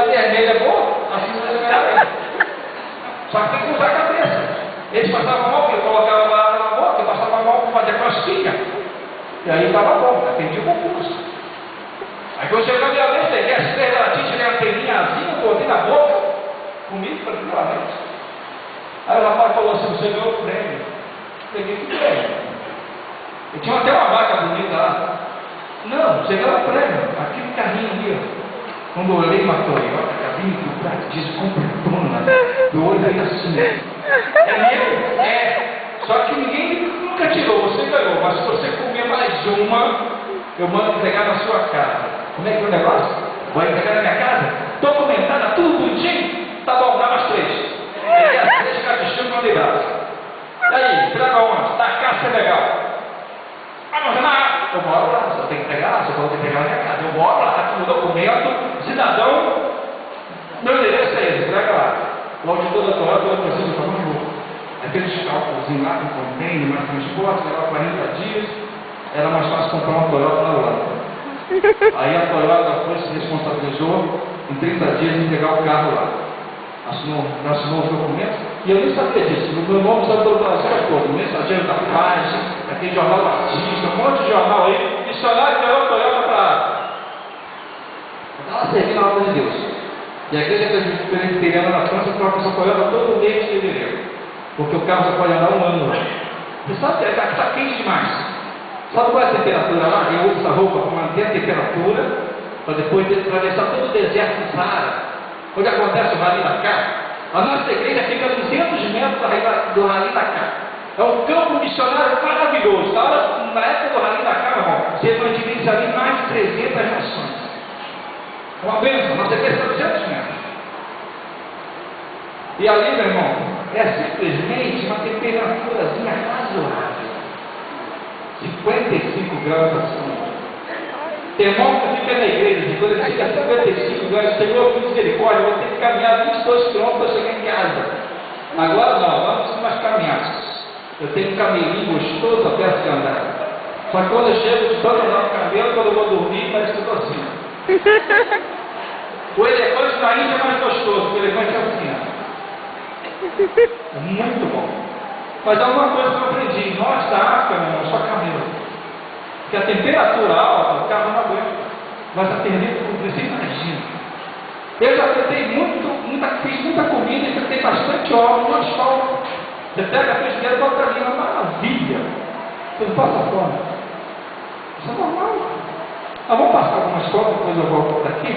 vermelha é boa, a cinza é melhor. Só que tem que usar a cabeça. Eles passavam mal, porque colocavam lá na boca, passavam mal, fazia crostinha. E aí estava bom, atendia o concurso. Aí quando chegou a minha vez, peguei as 3 da latinha, tirei a anteninha azul, botei na boca, comigo tranquilamente. Aí o rapaz falou assim: você ganhou o prêmio. Peguei que prêmio. E tinha até uma vaca bonita lá. Não, você ganhou o prêmio, aquele carrinho ali, ó. Quando eu olhei uma Toyota, cabine do descompletona, eu olhei assim. É meu? É. Só que ninguém nunca tirou, você ganhou. Mas se você comer mais uma, eu mando entregar na sua casa. Como é que é o negócio? Vou entregar na minha casa? Documentada, tudo bonitinho? Tá bom, dá mais 3. Peguei as 3 caixinhas com ligadas. E aí, entrega onde? Da Caça Legal. Ah, mas não. Eu moro lá, só tem que entregar, só vou entregar na minha casa. Eu moro lá, tá com o documento, cidadão, meu endereço é esse, entrega lá. O auditor da Toyota, eu preciso de um jogo. Aqueles cálculos lá com container, mais transporte, levava 40 dias, era mais fácil comprar uma Toyota na Holanda. Aí a Toyota foi, se responsabilizou em 30 dias de entregar o carro lá. Assinou os documentos, e eu nem sabia disso. No meu nome saiu todo o Brasil todo, Mensageiro da Paz, aquele jornal Batista, um monte de jornal aí, missionário ganhou a Toyota para a África. Eu estava servindo a obra de Deus. E a igreja presbiteriana na França troca essa Toyota todo mês de fevereiro, porque o carro só pode andar 1 ano lá. Você sabe que está quente demais. Sabe qual é a temperatura lá? Eu uso essa roupa para manter a temperatura, para depois atravessar todo o deserto do Saara. Onde acontece o Rally Dakar, a nossa igreja fica a 200 metros do Rally Dakar. É um campo missionário maravilhoso. Na época do Rally Dakar, irmão, você evangeliza ali mais de 300 nações. É uma bênção, nossa igreja está a 200 metros. E ali, meu irmão, é simplesmente uma temperaturazinha razoável. 55 graus acima. Termômetro fica na igreja, quando ele chega a 55 graus, Senhor, com misericórdia, eu vou ter que caminhar 22 quilômetros para chegar em casa. Agora não, não preciso mais caminhar. Eu tenho um camelinho gostoso até de andar. Só que quando eu chego de todo andar no camelo, quando eu vou dormir, parece que eu estou assim. O elefante na Índia é mais gostoso, o elefante é assim. Muito bom. Mas há uma coisa que eu aprendi, nós da África, meu irmão, só camelo. Porque a temperatura alta, o carro não aguenta. Mas a temperatura, você imagina. Eu já fiz muita comida e fritei bastante óleo no asfalto. Você pega a frigideira e bota ali, é uma maravilha. Você não passa fome. Isso é normal. Vamos passar algumas fotos, depois eu volto daqui.